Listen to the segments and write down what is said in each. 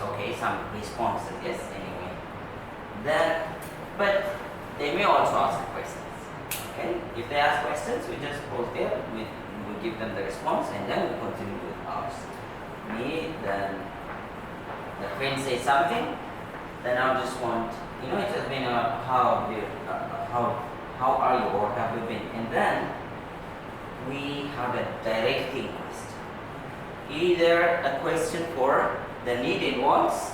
okay, some responses, yes, anyway. Then, but they may also ask questions. Okay, if they ask questions, we just pause there, we give them the response, and then we continue with ours. Me, then the friend says something, then I just want, it has been how are you, or have you been, and then we have a directing question. Either a question for the need and wants,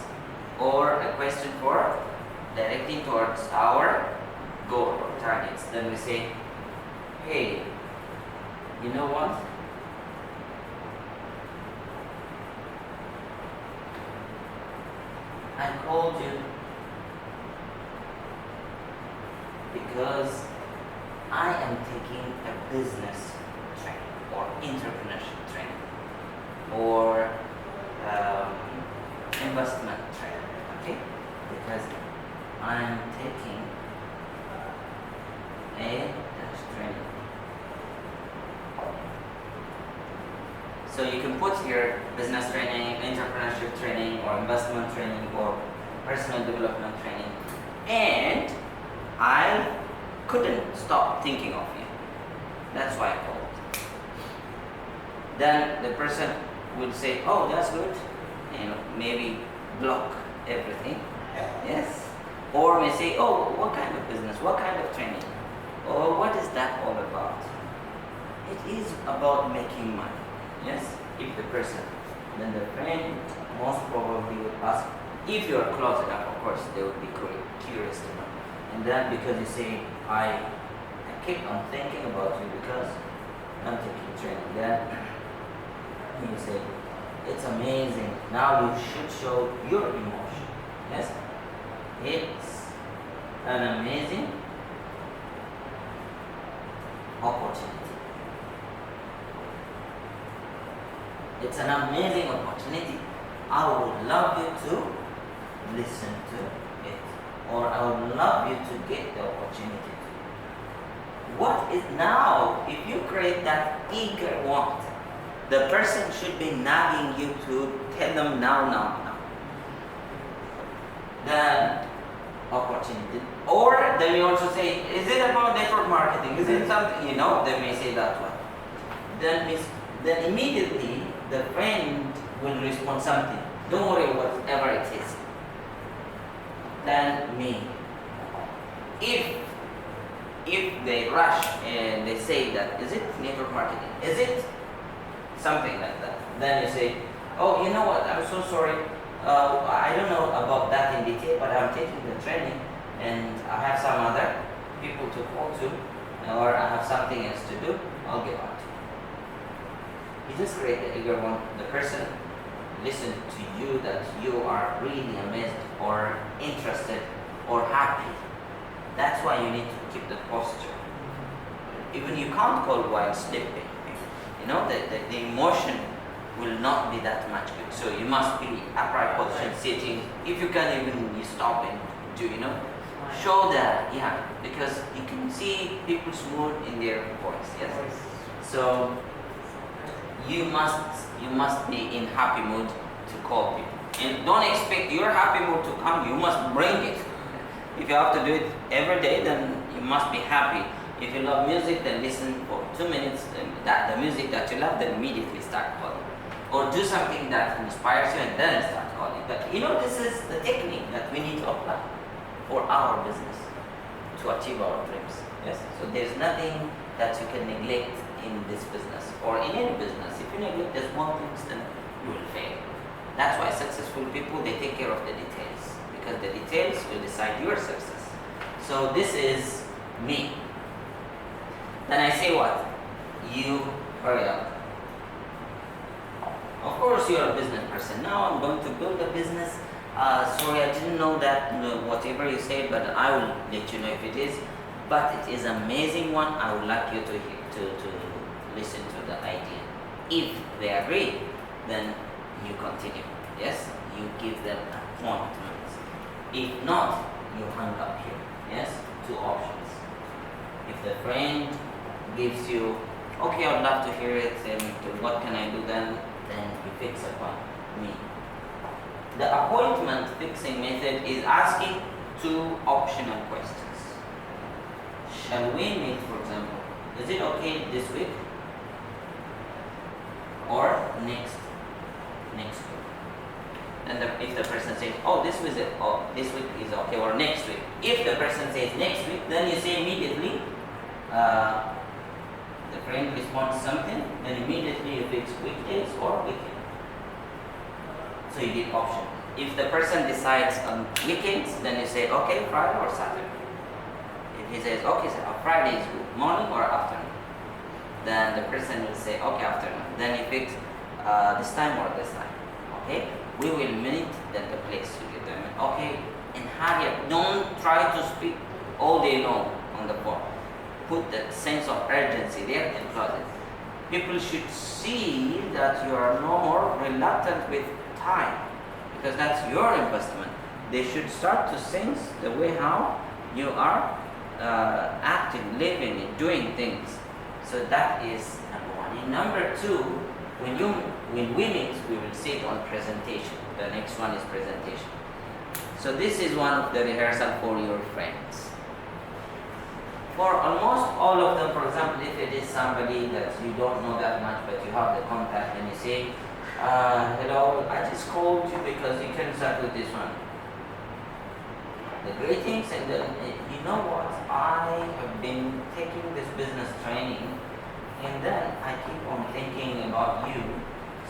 or a question for directing towards our goal or targets. Then we say, hey, you know what? I called you because I am taking a business training or entrepreneurship training or investment training, okay? Because I am taking a training. So you can put here business training, entrepreneurship training, or investment training, or personal development training. And I couldn't stop thinking of you. That's why I called. Then the person would say, oh, that's good. Maybe block everything. Yes. Or may say, oh, what kind of business? What kind of training? Or what is that all about? It is about making money. Yes, if the person, then the friend most probably would ask, if you are close enough, of course, they would be curious to know. And then because you say, I keep on thinking about you because I'm taking training, then you say, it's amazing. Now you should show your emotion. Yes, it's an amazing opportunity. It's an amazing opportunity. I would love you to listen to it, or I would love you to get the opportunity to. What is now, if you create that eager want, the person should be nagging you to tell them now. The opportunity. Or they may also say, is it about network marketing? Is it something, they may say that one. Then immediately the friend will respond something. Don't worry, whatever it is. Then me. If they rush and they say that, is it network marketing? Is it something like that? Then you say, oh, you know what, I'm so sorry. I don't know about that in detail, but I'm taking the training and I have some other people to call to, or I have something else to do. I'll get back to you. You just create the eager one. The person listen to you that you are really amazed or interested or happy. That's why you need to keep the posture. Even you can't call while sleeping. The emotion will not be that much good. So you must be upright position, sitting. If you can even you stop and do, show that, because you can see people's mood in their voice. Yes. So you must be in happy mood to call people. And don't expect your happy mood to come, you must bring it. If you have to do it every day, then you must be happy. If you love music, then listen for 2 minutes, and the music that you love, then immediately start calling. Or do something that inspires you and then start calling. But this is the technique that we need to apply for our business to achieve our dreams. Yes. So there's nothing that you can neglect in this business or in any business. If you neglect the small things, then you will fail. That's why successful people, they take care of the details, because the details will decide your success. So this is me. Then I say what? You hurry up. Of course you're a business person. Now I'm going to build a business. Sorry, I didn't know that, whatever you said, but I will let you know if it is. But it is an amazing one. I would like you to listen to the idea. If they agree, then you continue. Yes, you give them appointments. If not, you hang up here. Yes, 2 options. If the friend gives you, okay, I'd love to hear it, and what can I do then? Then you fix upon me. The appointment fixing method is asking two optional questions. Shall we meet, for example, is it okay this week or next week? And if the person says, oh, this week is okay, or next week. If the person says next week, then you say immediately, the friend responds something, then immediately you fix weekdays or weekend. So you give option. If the person decides on weekends, then you say, okay, Friday or Saturday. If he says, okay, so Friday is good, morning or afternoon, then the person will say, okay, afternoon. Then you fix this time or this time. Okay? We will meet at the place you give them. Okay, and hurry up. Don't try to speak all day long on the phone. Put that sense of urgency there and close it. People should see that you are no more reluctant with time, because that's your investment. They should start to sense the way how you are acting, living, and doing things. So that is number one. And number two, when we meet, we will sit on presentation. The next one is presentation. So this is one of the rehearsal for your friends. For almost all of them, for example, if it is somebody that you don't know that much, but you have the contact, and you say, hello, I just called you because you can start with this one. The greetings, and then, you know what, I have been taking this business training, and then I keep on thinking about you,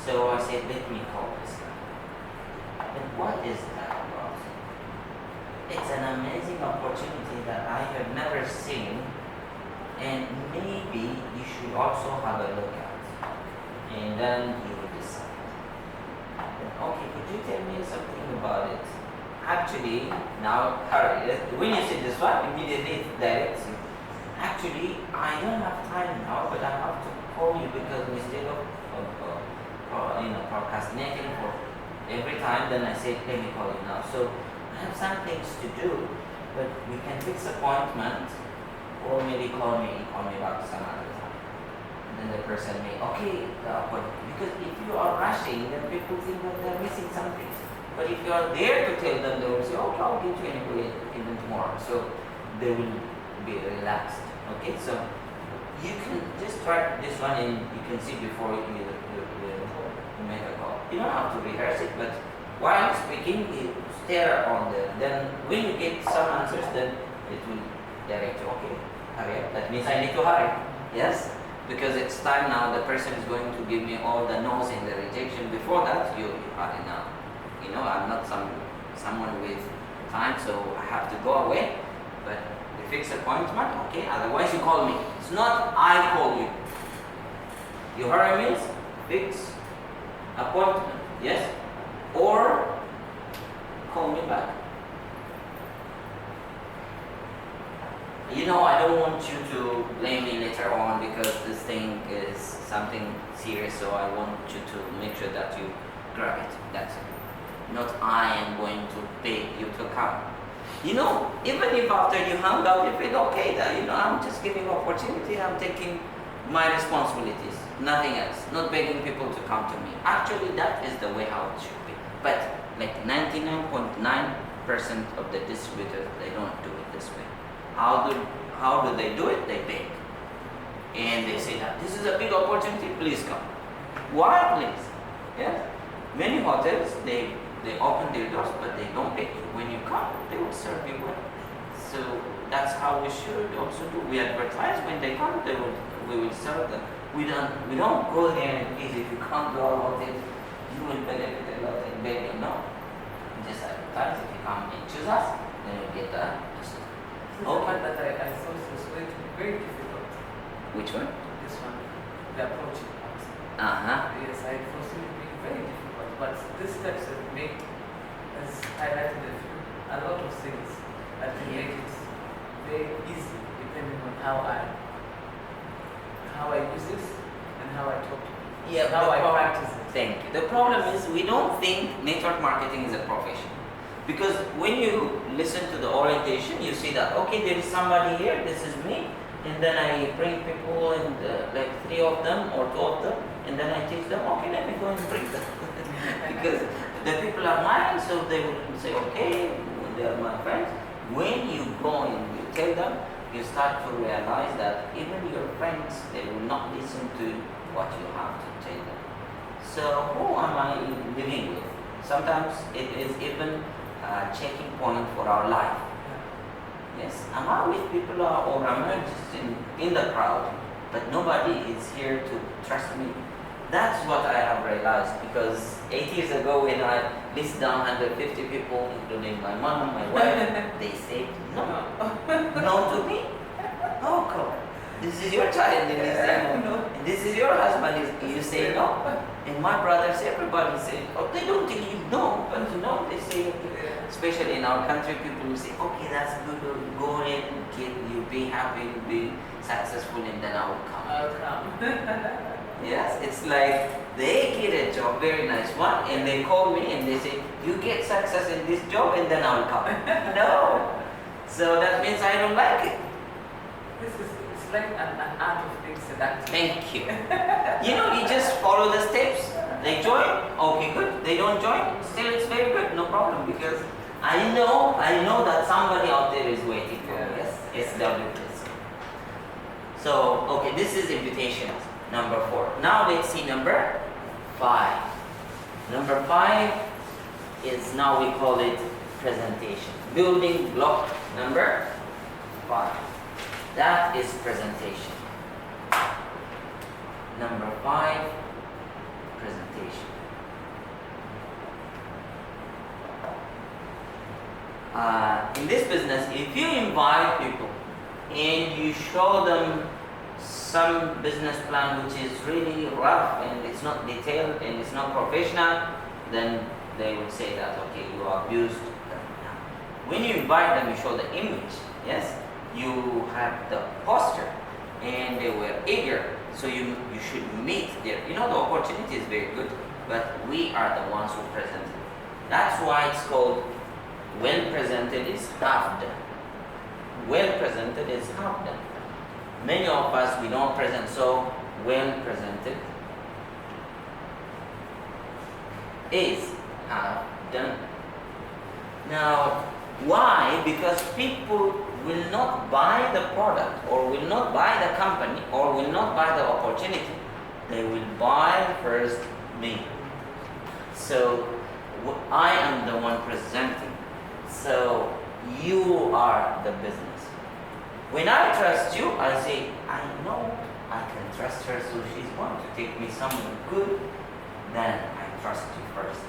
so I said, let me call this guy. And what is that about? It's an amazing opportunity that I have never seen, and maybe you should also have a look at. And then you will decide. Okay, could you tell me something about it? Actually, now hurry. When you say this one, immediately it directs you. Actually, I don't have time now, but I have to call you because instead of procrastinating for every time, then I say, let me call you now. So I have some things to do, but we can fix appointment, or maybe call me back some other time. And then the person may, okay, the appointment. Because if you are rushing, then people think that they're missing something. But if you are there to tell them, they will say, okay, I'll get you anyway, even tomorrow. So they will be relaxed. Okay, so you can just try this one and you can see before you make a call. You don't have to rehearse it, but while speaking, you stare on then when you get some answers, then it will direct you, okay, hurry up. That means I need to hurry. Yes? Because it's time now, the person is going to give me all the no's and the rejection. Before that, you hurry now. You know, I'm not someone with time, so I have to go away. But we fix appointment, okay? Otherwise, you call me. It's not I call you. You hurry means fix appointment, yes? Or call me back. You know, I don't want you to blame me later on because this thing is something serious, so I want you to make sure that you grab it. That's it. Not I am going to beg you to come. You know, even if after you hung up, you feel okay, that, you know, I'm just giving opportunity, I'm taking my responsibilities, nothing else. Not begging people to come to me. Actually, that is the way how it should be. But like 99.9% of the distributors, they don't do it this way. How do they do it? They beg. And they say that this is a big opportunity, please come. Why please? Yes. Many hotels, they open their doors, but they don't beg you. When you come, they will serve you well. So that's how we should also do. We advertise when they come, we will serve them. We don't go there and please, if you come to our hotel, you will benefit a lot and beg you. No. We just advertise. If you come and choose us, then you get the Okay, but I thought it was going to be very difficult. Which one? This one, the approaching part. Yes, I foresee it being very difficult. But these steps have made, as highlighted a lot of things that can make it very easy, depending on how I use this and how I talk to people. Yeah, how I practice it. Thank you. The problem is we don't think network marketing is a profession. Because when you listen to the orientation, you see that, okay, there is somebody here, this is me, and then I bring people and like 3 of them or 2 of them, and then I teach them, okay, let me go and bring them. Because the the people are mine, so they will say, okay, they are my friends. When you go and you tell them, you start to realize that even your friends, they will not listen to what you have to tell them. So who am I living with? Sometimes it is even a checking point for our life. Yes, am I with people or am I just in the crowd? But nobody is here to trust me. That's what I have realized, because 8 years ago when I list down 150 people, including my mom, my wife, they said no. No to me. Oh, come on. This is your child, and you say no. And this is your husband, you say no. And my brothers, everybody say, oh, they don't tell you no, but you know, they say, especially in our country, people will say, okay, that's good, go ahead, kid, you be happy, be successful, and then I will come. I'll come. Yes, it's like they get a job, very nice one, and they call me and they say, you get success in this job and then I'll come. No. So that means I don't like it. It's like an art of being seductive. Thank you. You just follow the steps. They join, okay, good. They don't join, still it's very good, no problem, because I know that somebody out there is waiting for me. Yes, SWS. So, okay, this is invitations. Number 4. Now let's see number 5. Number 5 is, now we call it presentation. Building block number 5. That is presentation. Number 5, presentation. In this business, if you invite people and you show them some business plan which is really rough and it's not detailed and it's not professional, then they will say that, okay, you abused them. When you invite them, you show the image, yes? You have the poster and they were eager, so you should meet there. The opportunity is very good, but we are the ones who present it. That's why it's called well presented is half done. Well presented is half done. Many of us, we don't present so well presented is half done. Now, why? Because people will not buy the product or will not buy the company or will not buy the opportunity. They will buy first me. So, I am the one presenting. So, you are the business. When I trust you, I say, I know I can trust her, so she's going to take me somewhere good. Then I trust you first.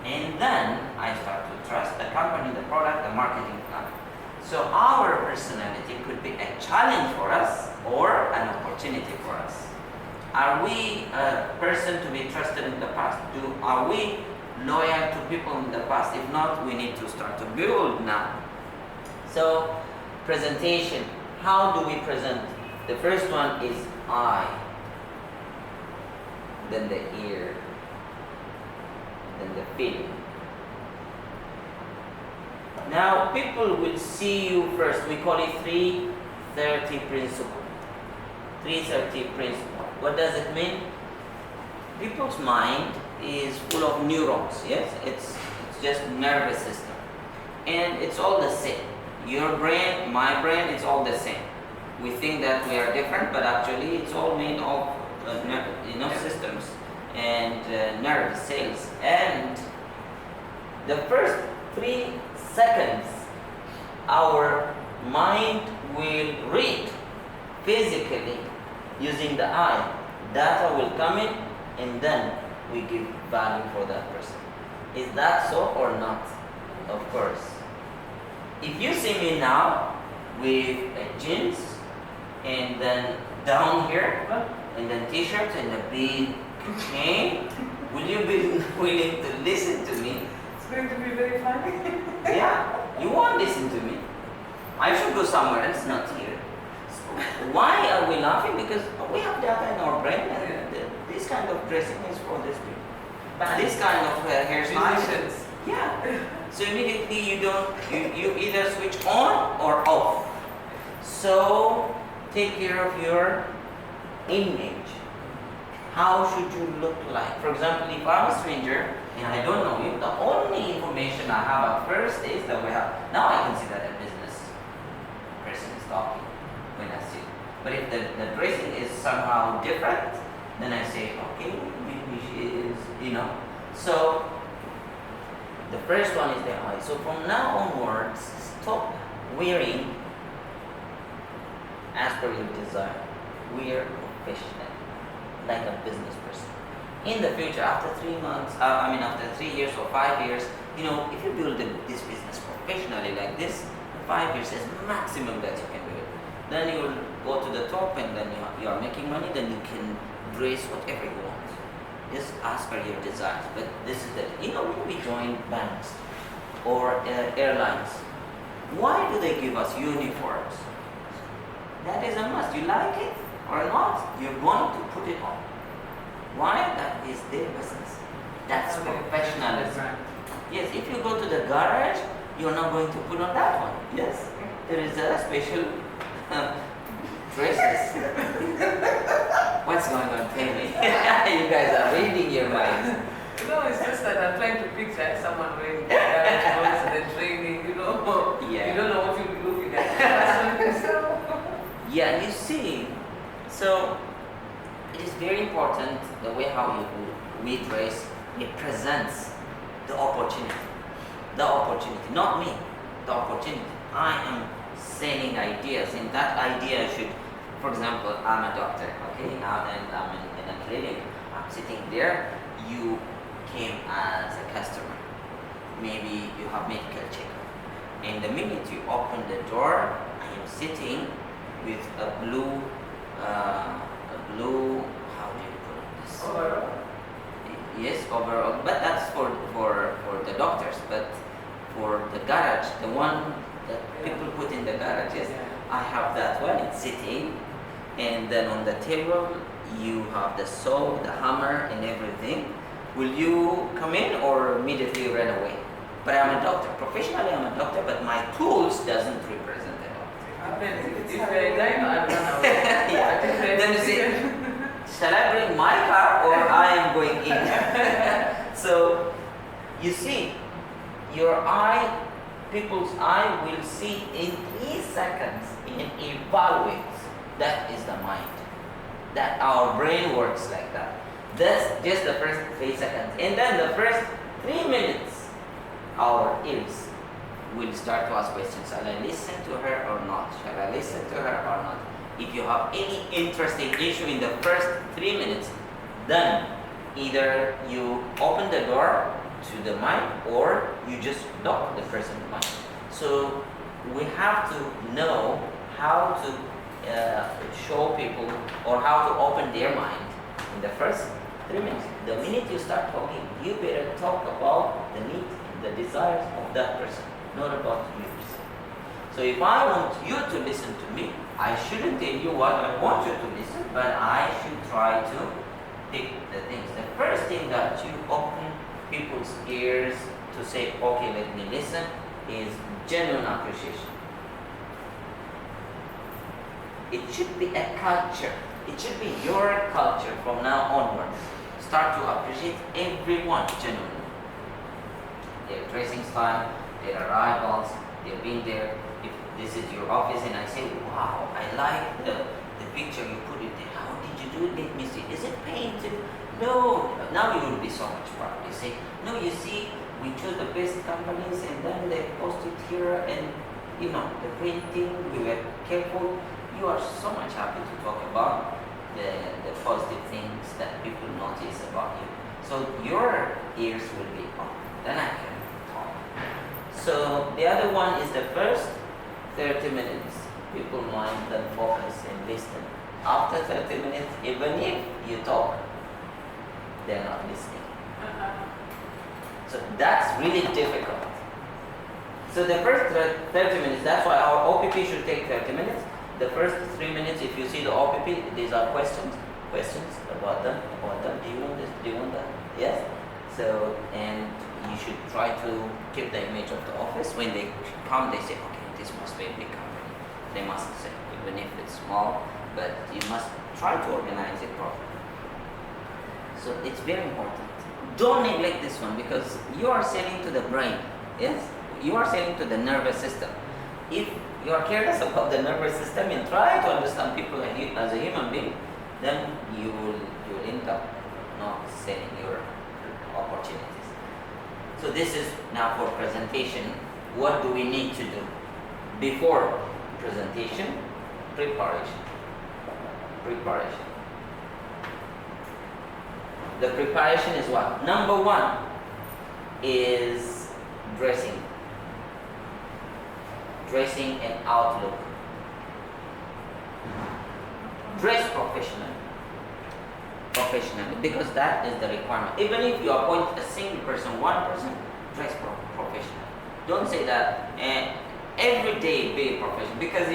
And then I start to trust the company, the product, the marketing plan. So our personality could be a challenge for us or an opportunity for us. Are we a person to be trusted in the past? Are we loyal to people in the past? If not, we need to start to build now. So, presentation. How do we present? The first one is eye, then the ear, then the feeling. Now, people will see you first. We call it 3-30 principle. 3-30 principle. What does it mean? People's mind is full of neurons. Yes, it's just nervous system, and it's all the same. Your brain, my brain, it's all the same. We think that we are different, but actually it's all made of systems and nerve cells. And the first 3 seconds, our mind will read physically using the eye. Data will come in, and then we give value for that person. Is that so or not? Of course. If you see me now with jeans and then down here and then t-shirts and a big chain, will you be willing to listen to me? It's going to be very funny. Yeah, you won't listen to me. I should go somewhere else, not here. So why are we laughing? Because we have data in our brain, and this kind of dressing is for this people. But this kind of hairstyle, yeah. So immediately you either switch on or off. So take care of your image. How should you look like? For example, if I'm a stranger and I don't know you. The only information I have at first is that we have. Now I can see that a business person is talking when I see. But if the dressing is somehow different, then I say, okay, maybe she is, So the first one is the eye. So from now onwards, stop wearing as per your desire. Wear professional, like a business person. In the future, after 3 months, after 3 years or 5 years, if you build this business professionally like this, 5 years is maximum that you can do it. Then you will go to the top, and then you are making money. Then you can dress whatever you want, just as per your desires. But this is when we join banks or airlines, why do they give us uniforms? That is a must. You like it or not, you're going to put it on. Why? That is their business. That's professionalism. Yes, if you go to the garage, you're not going to put on that one. Yes, there is a special dresses. What's going on? Tell me. You guys are reading your minds. No, it's just that I'm trying to picture someone wearing garage clothes and then training, Yeah. You don't know what you'll be looking at. Yeah, you see. So it is very important the way how we dress. It presents the opportunity. The opportunity, not me. The opportunity. I am selling ideas, and that idea should, for example, I'm a doctor, okay, and I'm in a clinic. I'm sitting there. You came as a customer. Maybe you have medical checkup, and the minute you open the door, I am sitting with a blue. How do you put this? Overall. Yes, overall. But that's for the doctors. But for the garage, the one that people put in the garage, yes, I have that one. It's sitting, and then on the table you have the saw, the hammer, and everything. Will you come in or immediately run away? But I'm a doctor. Professionally, I'm a doctor, but my tools doesn't represent a doctor. If you're a guy, I'll run away. Yeah. Then you say, shall I bring my car or I am going in? So, you see, your eye, people's eye will see in 3 seconds and evaluate. That is the mind. That our brain works like that. That's just the first 3 seconds. And then the first 3 minutes, our ears will start to ask questions. Shall I listen to her or not? Shall I listen to her or not? If you have any interesting issue in the first 3 minutes, then either you open the door to the mind or you just block the person's mind. So we have to know how to show people or how to open their mind in the first 3 minutes. The minute you start talking, you better talk about the need and the desires of that person, not about yours. So if I want you to listen to me, I shouldn't tell you what I want you to listen, but I should try to pick the things. The first thing that you open people's ears to say, okay, let me listen, is genuine appreciation. It should be a culture. It should be your culture from now onwards. Start to appreciate everyone genuinely. Their dressing style, their arrivals, they've been there. If this is your office and I say, wow, I like the picture you put it there. How did you do it? Let me see. Is it painted? No. Now you will be so much proud. You say, no, you see, we chose the best companies and then they posted here and, the printing, we were careful. You are so much happy to talk about the positive things that people notice about you. So your ears will be on. Then I can talk. So the other one is the first 30 minutes. People mind them focus and listen. After 30 minutes, even if you talk, they're not listening. So that's really difficult. So the first 30 minutes, that's why our OPP should take 30 minutes. The first 3 minutes, if you see the OPP, these are questions about them. Do you want this? Do you want that? Yes? So, and you should try to keep the image of the office. When they come, they say, okay, this must be a big company. They must say, even if it's small, but you must try to organize it properly. So it's very important. don't neglect this one, because you are selling to the brain. Yes, you are selling to the nervous system. If you are careless about the nervous system and try to understand people as a human being, then you will end up not selling your opportunities. So this is now for presentation. What do we need to do before presentation? Preparation. The preparation is what? Number one is dressing and outlook. Dress professionally, because that is the requirement. Even if you appoint a single person, one person, dress professionally. Don't say that every day be professional, because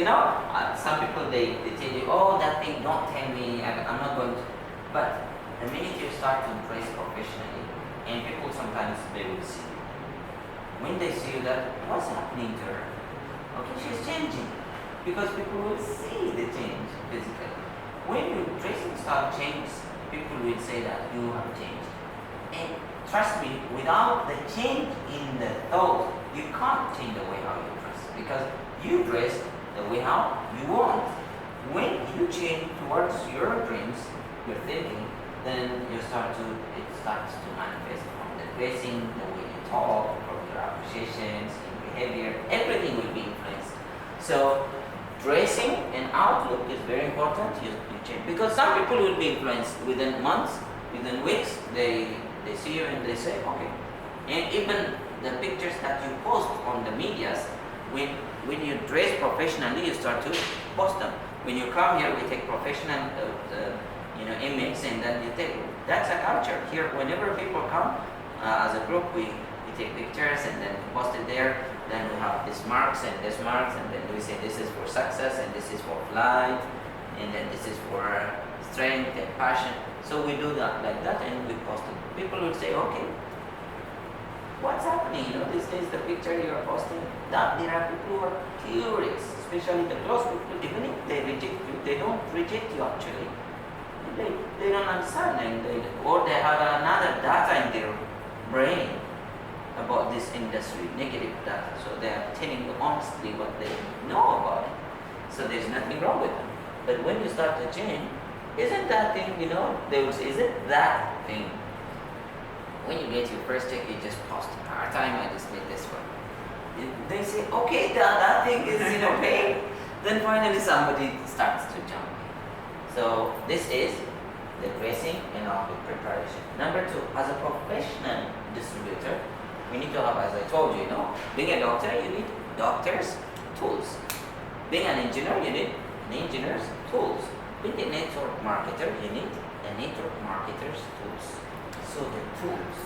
some people they tell you, oh, that thing, don't tell me, I'm not going to. But the minute you start to dress professionally, and people sometimes they will see you. When they see you, that what's happening to her? Okay, she's changing, because people will see the change physically. When your dressing style changes, people will say that you have changed. And trust me, without the change in the thought, you can't change the way how you dress, because you dress the way how you want. When you change towards your dreams, your thinking, then it starts to manifest from the dressing, the way you talk, from your appreciations, your behavior, everything will be influenced. So dressing and outlook is very important. You change, because some people will be influenced within months, within weeks. They see you and they say, okay. And even the pictures that you post on the medias, when you dress professionally, you start to post them. When you come here, we take professional image, and then you take, that's a culture here. Whenever people come as a group, we take pictures and then we post it there. Then we have this marks, and then we say this is for success, and this is for flight, and then this is for strength and passion. So we do that like that, and we post it. People will say, okay, what's happening? This is the picture you are posting. That there are people who are curious, especially the close people. Even if they reject you, they don't reject you actually. They don't understand, or they have another data in their brain about this industry, negative data. So they are telling you honestly what they know about it. So there's nothing wrong with them. But when you start to change, isn't that thing, they will say, is it that thing? When you get your first check, you just post, our time I just made this one. They say, okay, that thing is paid. Then finally somebody starts to jump in. So this is the dressing and outlook preparation. Number two, as a professional distributor, we need to have, as I told you, being a doctor, you need doctor's tools. Being an engineer, you need an engineer's tools. Being a network marketer, you need a network marketer's tools. So the tools,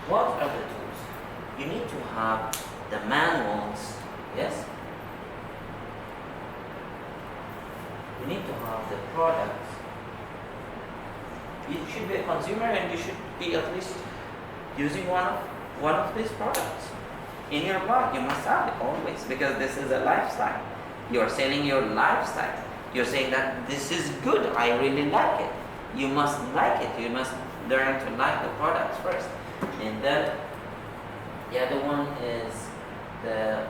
what are the tools? You need to have the manuals, yes? You need to have the products. You should be a consumer, and you should be at least using one of these products in your bag. You must have it always, because this is a lifestyle. You are selling your lifestyle. You're saying that this is good, I really like it. You must like it. You must learn to like the products first. And then the other one is the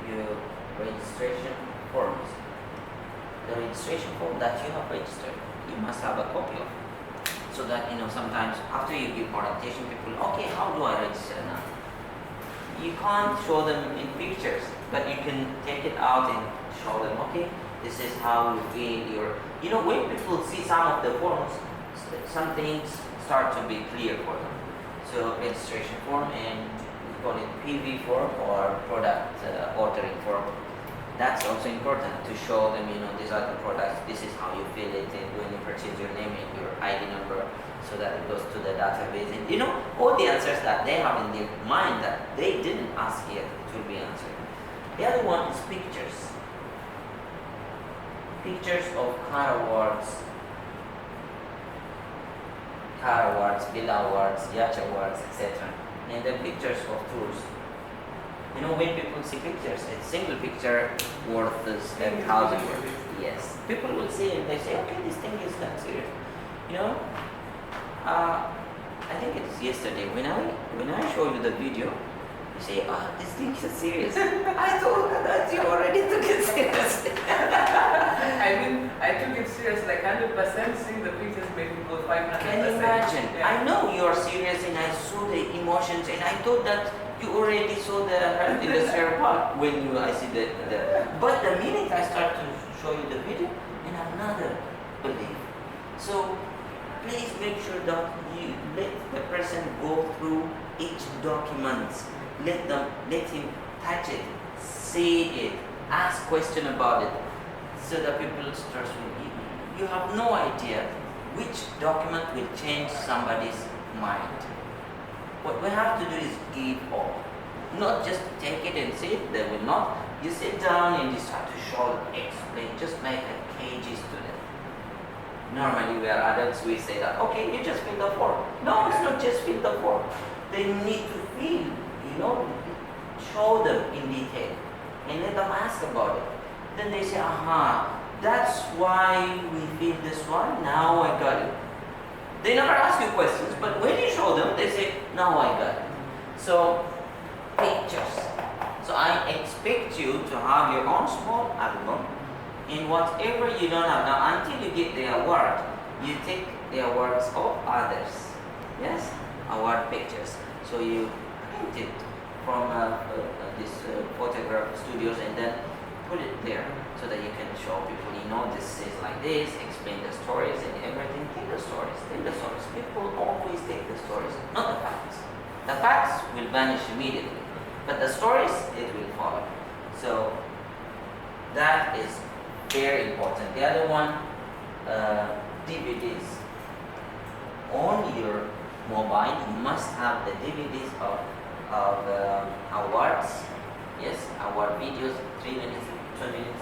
your registration forms. The registration form that you have registered, you must have a copy of it. So that sometimes after you give orientation, people, okay, how do I register now? You can't show them in pictures, but you can take it out and show them, okay, this is how you feel your, when people see some of the forms, some things start to be clear for them. So registration form, and we call it PV form or product ordering form. That's also important to show them, these are the products, this is how you fill it, and when you purchase your name and your ID number, so that it goes to the database. And all the answers that they have in their mind that they didn't ask yet, it will be answered. The other one is pictures. Pictures of car awards, bill awards, yacht awards, etc. And then pictures of tours. When people see pictures, a single picture worth is 10,000 words. Yes. People will see it and they say, okay, this thing is considered. I think it's yesterday when I show you the video, you say, oh, this thing is serious. I told her that you already took it seriously. I mean, I took it serious like 100%, seeing the pictures made me go 500%. Can you imagine? Yeah. I know you are serious and I saw the emotions and I thought that you already saw the health industrial part when I see the but the minute I start to show you the video, and another belief. So please make sure that you let the person go through each document. Let him touch it, see it, ask question about it, so that people start with you have no idea which document will change somebody's mind. What we have to do is give all. Not just take it and sit, they will not. You sit down and you start to show, explain, just like a KG student. Normally we are adults, we say that, okay, you just fill the form. No, it's not just fill the form. They need to feel, show them in detail and let them ask about it. Then they say, aha, that's why we feel this one, now I got it. They never ask you questions, but when you show them, they say, now I got it. So, pictures. So I expect you to have your own small album in whatever you don't have. Now, until you get the award, you take the awards of others. Yes? Award pictures. So you print it from this photograph studios and then put it there so that you can show people, this is like this, explain the stories and everything. Take the stories. People always take the stories, not the facts. The facts will vanish immediately, but the stories, it will follow. So that is very important. The other one, DVDs. On your mobile, you must have the DVDs of awards. Yes, award videos, 3 minutes, 2 minutes,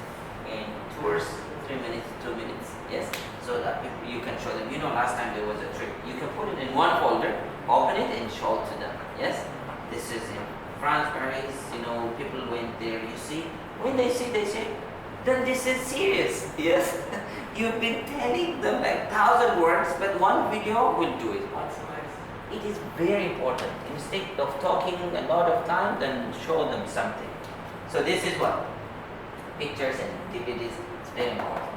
and tours, 3 minutes, 2 minutes. Yes, so that you can show them. Last time there was a trip. You can put it in one folder, open it, and show it to them. Yes, this is in France, Paris. People went there. You see, when they see, they say, then this is serious. Yes, you've been telling them like 1,000 words, but one video will do it. That's nice. It is very important. Instead of talking a lot of time, then show them something. So this is what? Pictures and DVDs. It's very important.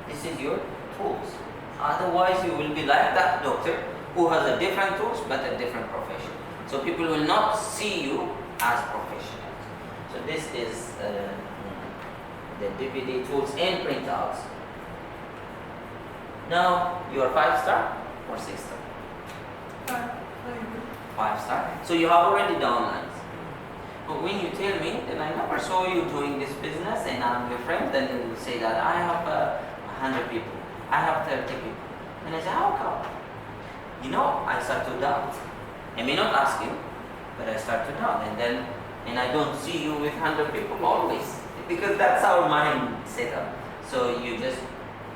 This is your tools. Otherwise, you will be like that doctor who has a different tools but a different profession. So people will not see you as professionals. So this is the DVD tools and printouts. Now, you are 5-star or 6-star? 5-star. So you have already downlines. But when you tell me, then I never saw you doing this business and I'm your friend, then you will say that I have 100 people, I have 30 people. And I say, how come? I start to doubt. I may not ask you, but I start to doubt. And I don't see you with 100 people always, because that's our mind set up. So you just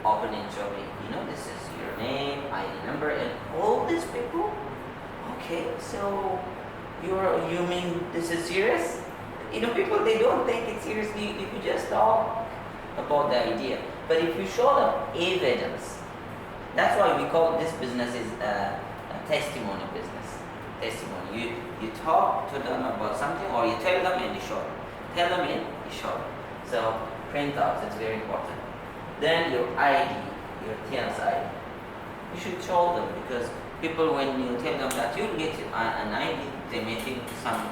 open and show me, this is your name, ID number, and all these people. Okay, so you mean this is serious? People, they don't take it seriously if you just talk about the idea. But if you show them evidence, that's why we call this business is a testimony business. Testimony. You talk to them about something, or you tell them and you show them. Tell them and you show them. So printouts, it's very important. Then your ID, your TN's ID. You should show them, because people, when you tell them that you'll get an ID, they may think some